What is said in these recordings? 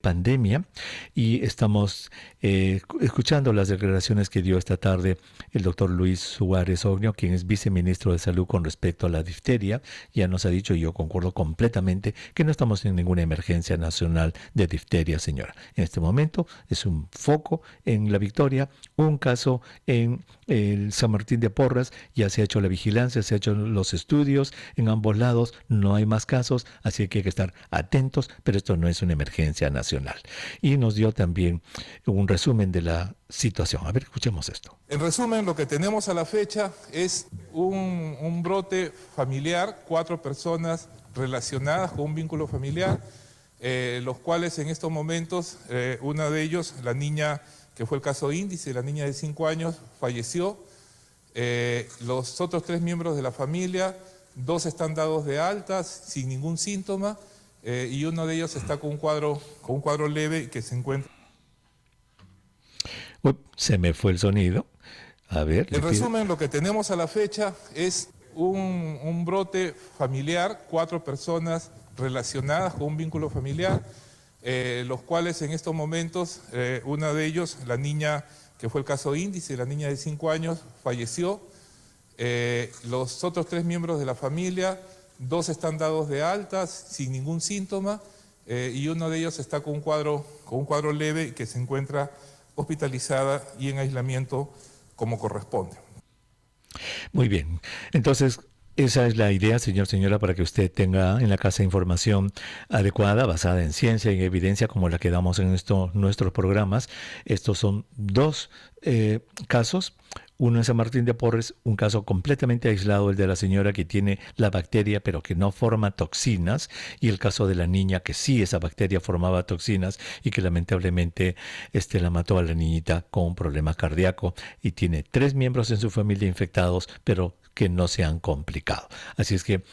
pandemia y estamos escuchando las declaraciones que dio esta tarde el doctor Luis Suárez Ognio, quien es viceministro de Salud con respecto a la difteria. Ya nos ha dicho, y yo concuerdo completamente, que no estamos en ninguna emergencia nacional de difteria, señora. En este momento es un foco en La Victoria, un caso en el San Martín de Porras, ya se ha hecho la vigilancia, se ha hecho los estudios en ambos lados, no hay más casos, así que hay que estar atentos, pero esto no es una emergencia nacional. Y nos dio también un resumen de la situación. A ver, escuchemos esto. En resumen, lo que tenemos a la fecha es un brote familiar, 4 personas relacionadas con un vínculo familiar, los cuales en estos momentos, una de ellos, la niña que fue el caso índice, la niña de 5 años, falleció. Los otros 3 miembros de la familia, 2 están dados de alta sin ningún síntoma, y uno de ellos está con un cuadro leve que se encuentra. Se me fue el sonido. A ver. En resumen, lo que tenemos a la fecha es un brote familiar, 4 personas relacionadas con un vínculo familiar, los cuales en estos momentos, una de ellos, la niña que fue el caso índice, la niña de 5 años, falleció. Los otros 3 miembros de la familia, 2 están dados de alta sin ningún síntoma, y uno de ellos está con un cuadro leve que se encuentra hospitalizada y en aislamiento como corresponde. Muy bien. Entonces, esa es la idea, señora, para que usted tenga en la casa información adecuada, basada en ciencia y evidencia, como la que damos en nuestros programas. Estos son 2 casos. Uno en San Martín de Porres, un caso completamente aislado, el de la señora que tiene la bacteria pero que no forma toxinas, y el caso de la niña que sí esa bacteria formaba toxinas y que lamentablemente la mató a la niñita con un problema cardíaco, y tiene 3 miembros en su familia infectados pero que no se han complicado. Así es que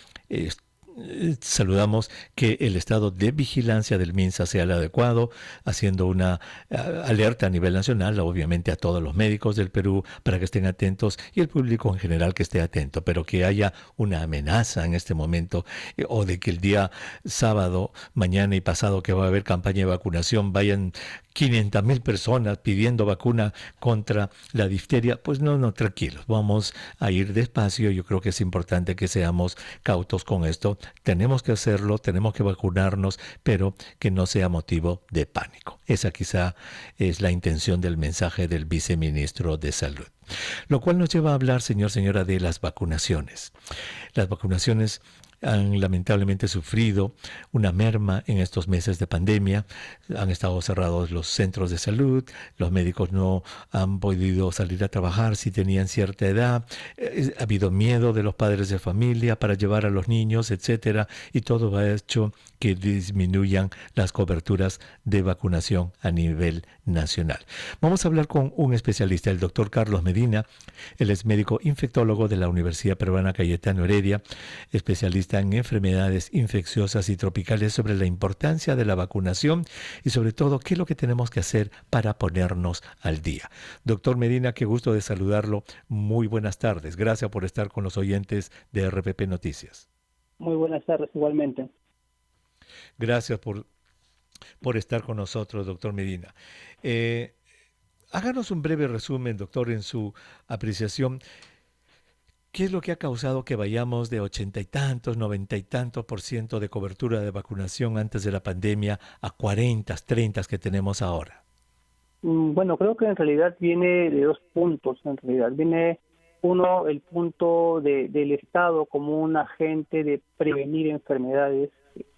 saludamos que el estado de vigilancia del MINSA sea el adecuado, haciendo una alerta a nivel nacional, obviamente a todos los médicos del Perú para que estén atentos, y el público en general que esté atento, pero que haya una amenaza en este momento, o de que el día sábado, mañana y pasado, que va a haber campaña de vacunación, vayan 500,000 personas pidiendo vacuna contra la difteria. Pues no, tranquilos, vamos a ir despacio. Yo creo que es importante que seamos cautos con esto. Tenemos que hacerlo, tenemos que vacunarnos, pero que no sea motivo de pánico. Esa quizá es la intención del mensaje del viceministro de Salud. Lo cual nos lleva a hablar, señora, de las vacunaciones. Las vacunaciones han lamentablemente sufrido una merma en estos meses de pandemia. Han estado cerrados los centros de salud, los médicos no han podido salir a trabajar si tenían cierta edad, ha habido miedo de los padres de familia para llevar a los niños, etcétera, y todo ha hecho que disminuyan las coberturas de vacunación a nivel nacional. Vamos a hablar con un especialista, el doctor Carlos Medina. Él es médico infectólogo de la Universidad Peruana Cayetano Heredia, especialista en enfermedades infecciosas y tropicales, sobre la importancia de la vacunación y sobre todo qué es lo que tenemos que hacer para ponernos al día. Doctor Medina, qué gusto de saludarlo. Muy buenas tardes. Gracias por estar con los oyentes de RPP Noticias. Muy buenas tardes, igualmente. Gracias por estar con nosotros, doctor Medina. Háganos un breve resumen, doctor, en su apreciación. ¿Qué es lo que ha causado que vayamos de 80 y tantos, 90 y tantos % de cobertura de vacunación antes de la pandemia a 40, 30 que tenemos ahora? Bueno, creo que en realidad viene de 2 puntos. En realidad viene uno, el punto del Estado como un agente de prevenir enfermedades,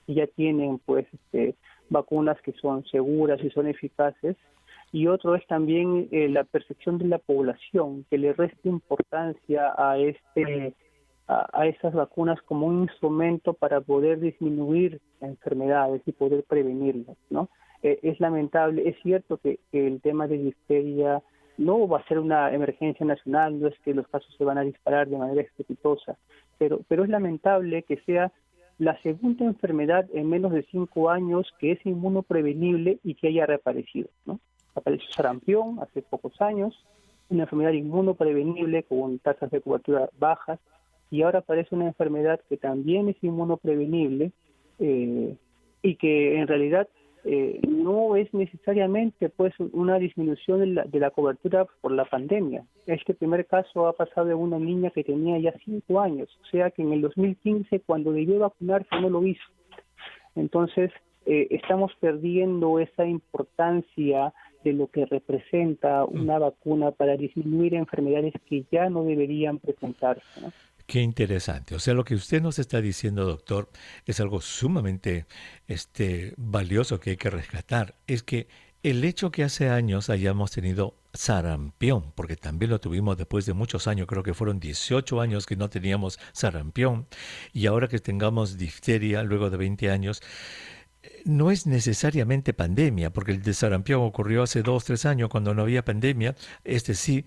y ya tienen pues vacunas que son seguras y son eficaces. Y otro es también la percepción de la población, que le resta importancia a estas vacunas como un instrumento para poder disminuir enfermedades y poder prevenirlas, ¿no? Es lamentable, es cierto que el tema de difteria no va a ser una emergencia nacional, no es que los casos se van a disparar de manera estrepitosa, pero es lamentable que sea la segunda enfermedad en menos de 5 años que es inmunoprevenible y que haya reaparecido, ¿no? Apareció sarampión hace pocos años, una enfermedad inmunoprevenible con tasas de cobertura bajas, y ahora aparece una enfermedad que también es inmunoprevenible, y que en realidad no es necesariamente pues una disminución de la cobertura por la pandemia. Este primer caso ha pasado de una niña que tenía ya 5 años, o sea que en el 2015, cuando debió vacunarse, no lo hizo. Entonces, estamos perdiendo esa importancia de lo que representa una vacuna para disminuir enfermedades que ya no deberían presentarse, ¿no? Qué interesante. O sea, lo que usted nos está diciendo, doctor, es algo sumamente valioso que hay que rescatar. Es que el hecho que hace años hayamos tenido sarampión, porque también lo tuvimos después de muchos años, creo que fueron 18 años que no teníamos sarampión, y ahora que tengamos difteria luego de 20 años, no es necesariamente pandemia, porque el de sarampión ocurrió hace 2, 3 años cuando no había pandemia. Sí,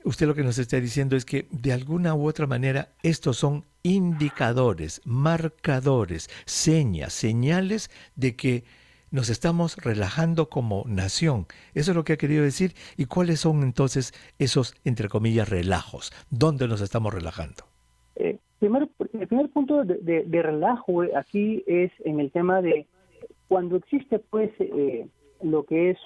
usted lo que nos está diciendo es que de alguna u otra manera estos son indicadores, marcadores, señales de que nos estamos relajando como nación. Eso es lo que ha querido decir. ¿Y cuáles son entonces esos, entre comillas, relajos? ¿Dónde nos estamos relajando? El primer punto de relajo aquí es en el tema de cuando existe pues lo que es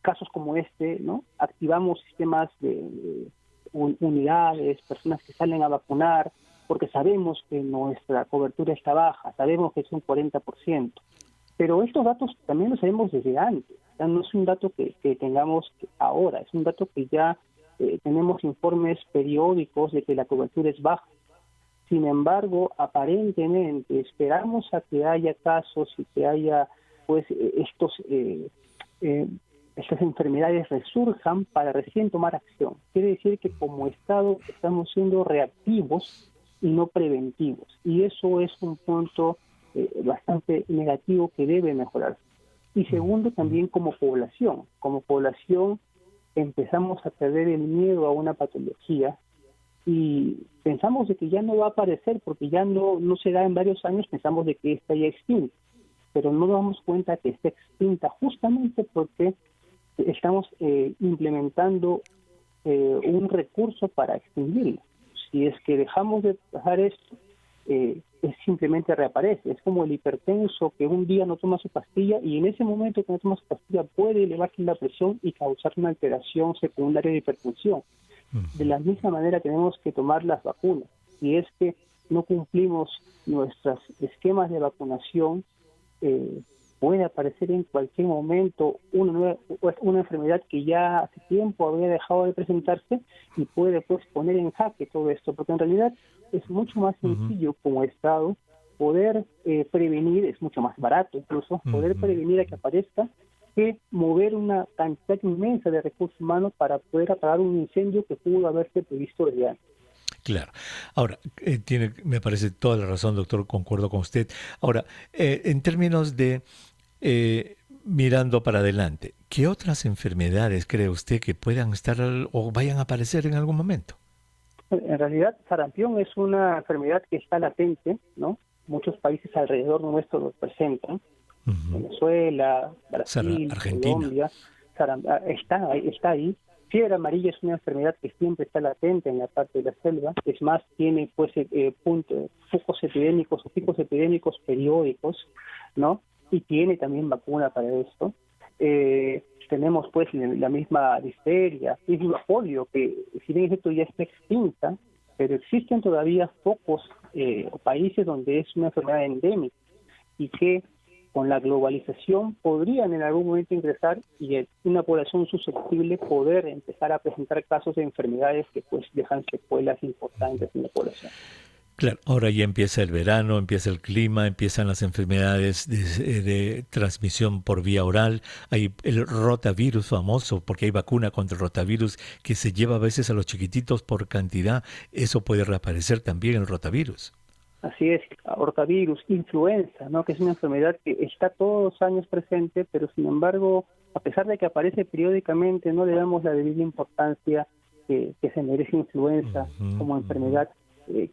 casos como ¿no? Activamos sistemas de unidades, personas que salen a vacunar, porque sabemos que nuestra cobertura está baja, sabemos que es un 40%. Pero estos datos también los sabemos desde antes. O sea, no es un dato que tengamos ahora, es un dato que ya tenemos informes periódicos de que la cobertura es baja. Sin embargo, aparentemente esperamos a que haya casos y que haya pues estas enfermedades resurjan para recién tomar acción. Quiere decir que como Estado estamos siendo reactivos y no preventivos. Y eso es un punto bastante negativo que debe mejorarse. Y segundo, también como población empezamos a perder el miedo a una patología y pensamos de que ya no va a aparecer porque ya no se da en varios años, pensamos de que está ya extinta, pero no nos damos cuenta que está extinta justamente porque estamos implementando un recurso para extinguirla. Si es que dejamos de dejar esto, simplemente reaparece. Es como el hipertenso que un día no toma su pastilla y en ese momento que no toma su pastilla puede elevarse la presión y causar una alteración secundaria de hipertensión. De la misma manera tenemos que tomar las vacunas. Si es que no cumplimos nuestros esquemas de vacunación, puede aparecer en cualquier momento una enfermedad que ya hace tiempo había dejado de presentarse y puede pues poner en jaque todo esto, porque en realidad es mucho más sencillo como Estado poder prevenir, es mucho más barato incluso, poder prevenir a que aparezca que mover una cantidad inmensa de recursos humanos para poder apagar un incendio que pudo haberse previsto desde antes. Claro. Ahora, me parece toda la razón, doctor, concuerdo con usted. Ahora, en términos de mirando para adelante, ¿qué otras enfermedades cree usted que puedan estar o vayan a aparecer en algún momento? En realidad, sarampión es una enfermedad que está latente, ¿no? Muchos países alrededor nuestro lo presentan. Venezuela, Brasil, Argentina. Colombia, está ahí. Fiebre amarilla es una enfermedad que siempre está latente en la parte de la selva. Es más, tiene pues focos epidémicos o picos epidémicos periódicos, ¿no? Y tiene también vacuna para esto. Tenemos pues la misma difteria, misma polio, que si bien esto ya está extinta, pero existen todavía pocos países donde es una enfermedad endémica y que con la globalización podrían en algún momento ingresar y una población susceptible poder empezar a presentar casos de enfermedades que pues dejan secuelas importantes en la población. Claro, ahora ya empieza el verano, empieza el clima, empiezan las enfermedades de transmisión por vía oral. Hay el rotavirus famoso, porque hay vacuna contra el rotavirus que se lleva a veces a los chiquititos por cantidad. Eso puede reaparecer también el rotavirus. Así es, rotavirus, influenza, ¿no? Que es una enfermedad que está todos los años presente, pero sin embargo, a pesar de que aparece periódicamente, no le damos la debida importancia que se merece influenza como enfermedad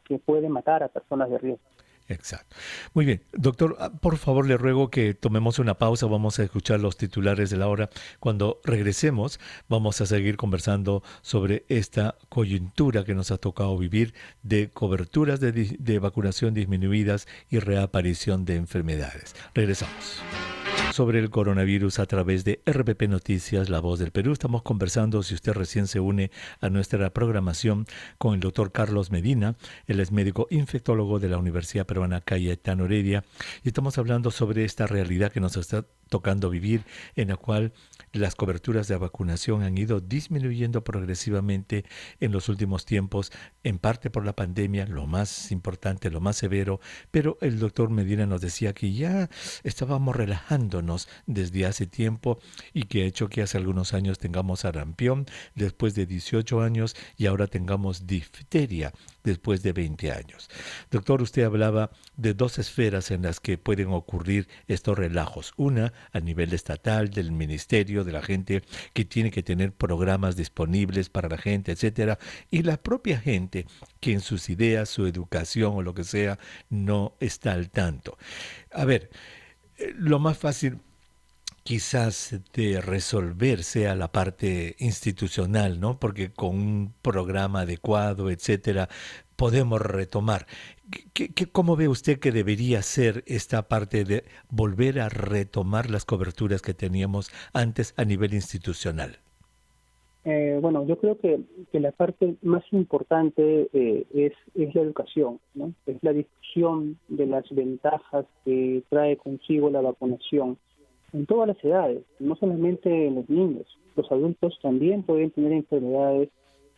que puede matar a personas de riesgo. Exacto. Muy bien. Doctor, por favor, le ruego que tomemos una pausa. Vamos a escuchar los titulares de la hora. Cuando regresemos, vamos a seguir conversando sobre esta coyuntura que nos ha tocado vivir de coberturas de vacunación disminuidas y reaparición de enfermedades. Regresamos. Sobre el coronavirus a través de RPP Noticias, La Voz del Perú. Estamos conversando, si usted recién se une a nuestra programación, con el doctor Carlos Medina. Él es médico infectólogo de la Universidad Peruana Cayetano Heredia. Y estamos hablando sobre esta realidad que nos está tocando vivir, en la cual las coberturas de vacunación han ido disminuyendo progresivamente en los últimos tiempos, en parte por la pandemia, lo más importante, lo más severo, pero el doctor Medina nos decía que ya estábamos relajándonos desde hace tiempo y que ha hecho que hace algunos años tengamos sarampión después de 18 años y ahora tengamos difteria después de 20 años. Doctor, usted hablaba de dos esferas en las que pueden ocurrir estos relajos. Una, a nivel estatal, del ministerio, de la gente que tiene que tener programas disponibles para la gente, etcétera, y la propia gente que en sus ideas, su educación o lo que sea, no está al tanto. A ver, lo más fácil quizás de resolver sea la parte institucional, ¿no? Porque con un programa adecuado, etcétera, podemos retomar. ¿Cómo ve usted que debería ser esta parte de volver a retomar las coberturas que teníamos antes a nivel institucional? Bueno, yo creo que la parte más importante es la educación, ¿no? Es la discusión de las ventajas que trae consigo la vacunación en todas las edades, no solamente en los niños. Los adultos también pueden tener enfermedades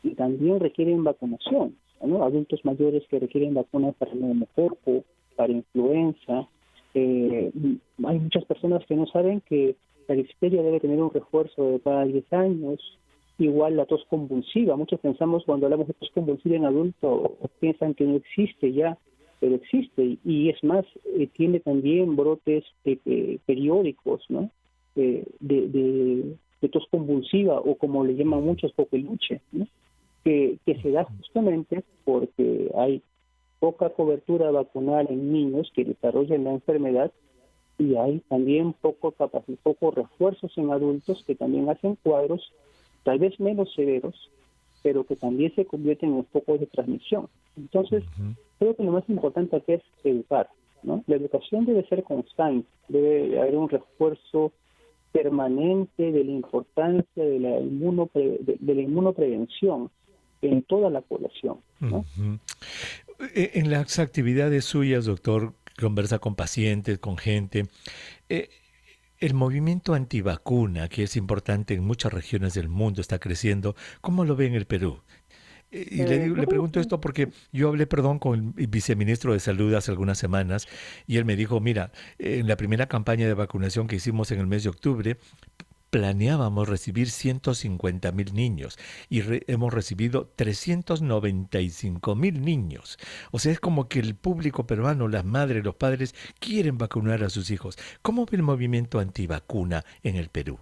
y también requieren vacunación, ¿no? Adultos mayores que requieren vacunas para el neumococo, para influenza. Hay muchas personas que no saben que la difteria debe tener un refuerzo de cada 10 años. Igual la tos convulsiva. Muchos pensamos cuando hablamos de tos convulsiva en adulto, piensan que no existe ya, pero existe. Y es más, tiene también brotes periódicos, ¿no? De tos convulsiva, o como le llaman muchos, coqueluche, ¿no? Que se da justamente porque hay poca cobertura vacunal en niños que desarrollan la enfermedad, y hay también pocos refuerzos en adultos que también hacen cuadros tal vez menos severos, pero que también se convierten en focos de transmisión. Entonces, creo que lo más importante aquí es educar, ¿no? La educación debe ser constante, debe haber un refuerzo permanente de la importancia de la inmunoprevención en toda la población, ¿no? En las actividades suyas, doctor, conversa con pacientes, con gente. El movimiento antivacuna, que es importante en muchas regiones del mundo, está creciendo. ¿Cómo lo ve en el Perú? Y le pregunto esto porque yo hablé, con el viceministro de Salud hace algunas semanas y él me dijo, mira, en la primera campaña de vacunación que hicimos en el mes de octubre, planeábamos recibir 150,000 niños y hemos recibido 395,000 niños. O sea, es como que el público peruano, las madres, los padres, quieren vacunar a sus hijos. ¿Cómo ve el movimiento antivacuna en el Perú?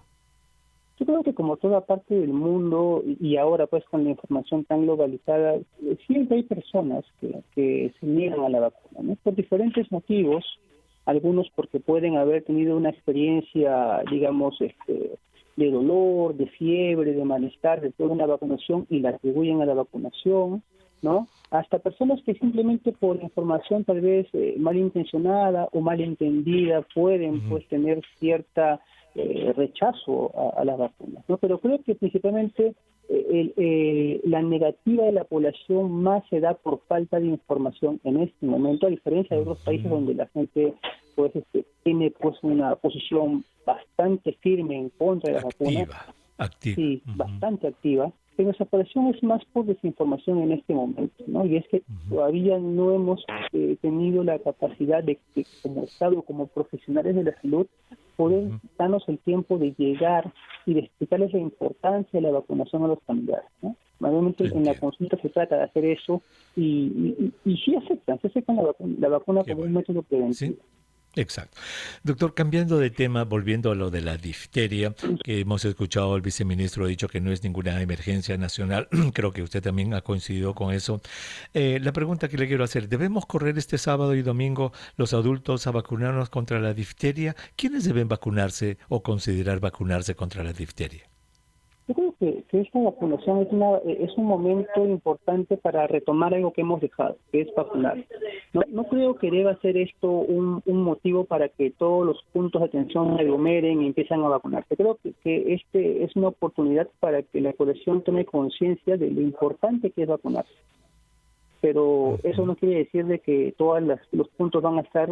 Yo creo que como toda parte del mundo, y ahora pues con la información tan globalizada, siempre hay personas que se niegan a la vacuna, ¿no? Por diferentes motivos. Algunos porque pueden haber tenido una experiencia, digamos, de dolor, de fiebre, de malestar después de una vacunación y la atribuyen a la vacunación, ¿no? Hasta personas que simplemente por información tal vez malintencionada o malentendida pueden pues tener cierta rechazo a las vacunas, ¿no? Pero creo que principalmente la negativa de la población más se da por falta de información en este momento, a diferencia de otros países donde la gente pues tiene pues una posición bastante firme en contra de las vacunas. Activa. Sí, bastante activa. Pero nuestra población es más por desinformación en este momento, ¿no? Y es que todavía no hemos tenido la capacidad de que como Estado, como profesionales de la salud, poder darnos el tiempo de llegar y de explicarles la importancia de la vacunación a los familiares, ¿no? Normalmente en la consulta se trata de hacer eso y sí se aceptan la vacuna como un método preventivo. ¿Sí? Exacto. Doctor, cambiando de tema, volviendo a lo de la difteria, que hemos escuchado, el viceministro ha dicho que no es ninguna emergencia nacional, creo que usted también ha coincidido con eso. La pregunta que le quiero hacer, ¿debemos correr este sábado y domingo los adultos a vacunarnos contra la difteria? ¿Quiénes deben vacunarse o considerar vacunarse contra la difteria? Yo creo que esta vacunación es un momento importante para retomar algo que hemos dejado, que es vacunar. No creo que deba ser esto un motivo para que todos los puntos de atención se aglomeren y empiezan a vacunarse. Creo que este es una oportunidad para que la población tome conciencia de lo importante que es vacunarse. Pero eso no quiere decir de que todos los puntos van a estar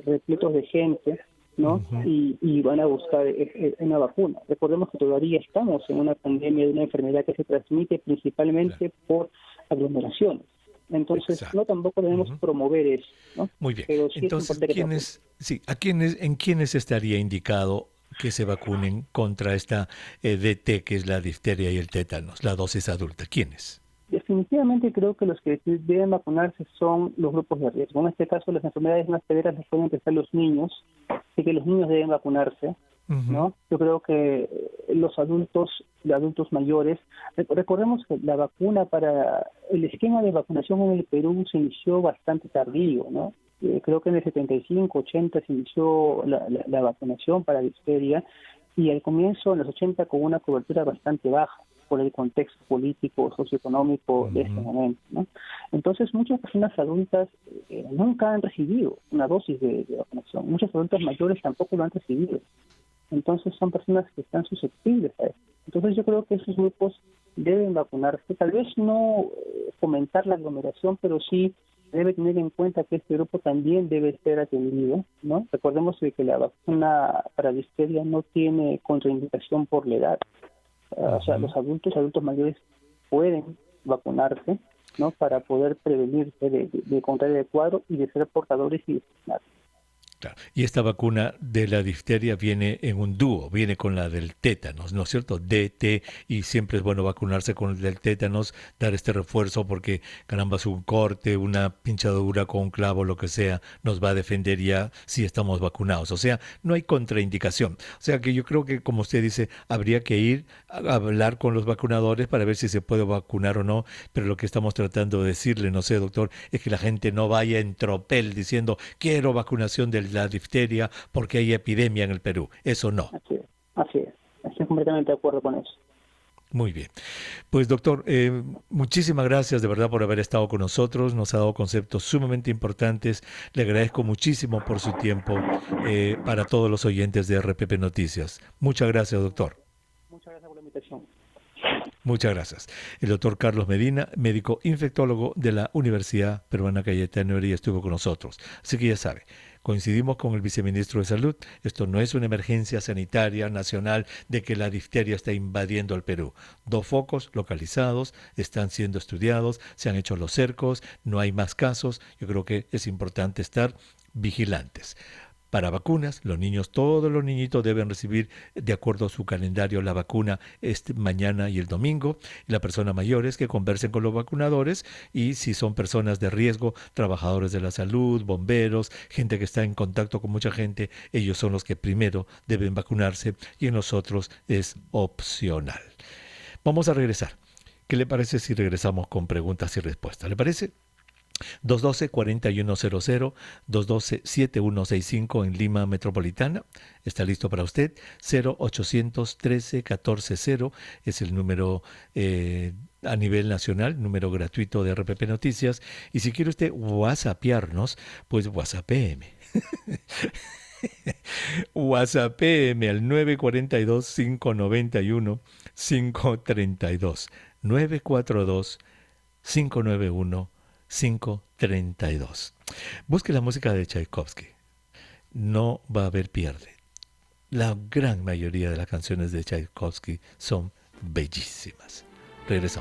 repletos de gente, ¿no? Y van a buscar una vacuna. Recordemos que todavía estamos en una pandemia de una enfermedad que se transmite principalmente por aglomeraciones. Entonces, no tampoco debemos promover eso, ¿no? Muy bien. Pero sí Entonces, ¿en quiénes estaría indicado que se vacunen contra esta DT, que es la difteria y el tétanos, la dosis adulta? ¿Quiénes? Definitivamente creo que los que deben vacunarse son los grupos de riesgo. En este caso, las enfermedades más severas las pueden empezar los niños, así que los niños deben vacunarse, ¿no? Yo creo que los adultos mayores, recordemos que la vacuna para el esquema de vacunación en el Perú se inició bastante tardío, ¿no? Creo que en el 75, 80 se inició la vacunación para difteria y al comienzo, en los 80, con una cobertura bastante baja por el contexto político, socioeconómico de este momento, ¿no? Entonces, muchas personas adultas nunca han recibido una dosis de vacunación. Muchos adultos mayores tampoco lo han recibido. Entonces, son personas que están susceptibles a esto. Entonces, yo creo que esos grupos deben vacunarse. Tal vez no fomentar la aglomeración, pero sí debe tener en cuenta que este grupo también debe ser atendido, ¿no? Recordemos que la vacuna para difteria no tiene contraindicación por la edad. O sea, los adultos mayores pueden vacunarse, ¿no? Para poder prevenirse de contraer el cuadro y de ser portadores y vacunar. Claro. Y esta vacuna de la difteria viene en un dúo, viene con la del tétanos, ¿no es cierto? DT, y siempre es bueno vacunarse con el del tétanos, dar este refuerzo porque, caramba, es un corte, una pinchadura con un clavo, lo que sea, nos va a defender ya si estamos vacunados. O sea, no hay contraindicación. O sea que yo creo que, como usted dice, habría que ir a hablar con los vacunadores para ver si se puede vacunar o no, pero lo que estamos tratando de decirle, no sé, doctor, es que la gente no vaya en tropel diciendo, quiero vacunación de la difteria porque hay epidemia en el Perú. Eso no. Así es. Estoy completamente de acuerdo con eso. Muy bien. Pues doctor, muchísimas gracias de verdad por haber estado con nosotros. Nos ha dado conceptos sumamente importantes. Le agradezco muchísimo por su tiempo para todos los oyentes de RPP Noticias. Muchas gracias, doctor. Muchas gracias por la invitación. Muchas gracias. El doctor Carlos Medina, médico infectólogo de la Universidad Peruana Cayetano Heredia, estuvo con nosotros. Así que ya sabe, coincidimos con el viceministro de Salud. Esto no es una emergencia sanitaria nacional de que la difteria está invadiendo el Perú. 2 focos localizados están siendo estudiados, se han hecho los cercos, no hay más casos. Yo creo que es importante estar vigilantes. Para vacunas, todos los niñitos deben recibir de acuerdo a su calendario la vacuna mañana y el domingo. Y las personas mayores que conversen con los vacunadores y si son personas de riesgo, trabajadores de la salud, bomberos, gente que está en contacto con mucha gente, ellos son los que primero deben vacunarse y en los otros es opcional. Vamos a regresar. ¿Qué le parece si regresamos con preguntas y respuestas? ¿Le parece? 212-4100, 212-7165 en Lima Metropolitana. Está listo para usted. 0813-1400 es el número a nivel nacional, número gratuito de RPP Noticias. Y si quiere usted whatsappearnos, pues whatsappeme. whatsappeme al 942-591-532. 942-591-532. 532. Busque la música de Tchaikovsky. No va a haber pierde. La gran mayoría de las canciones de Tchaikovsky son bellísimas. Regresamos.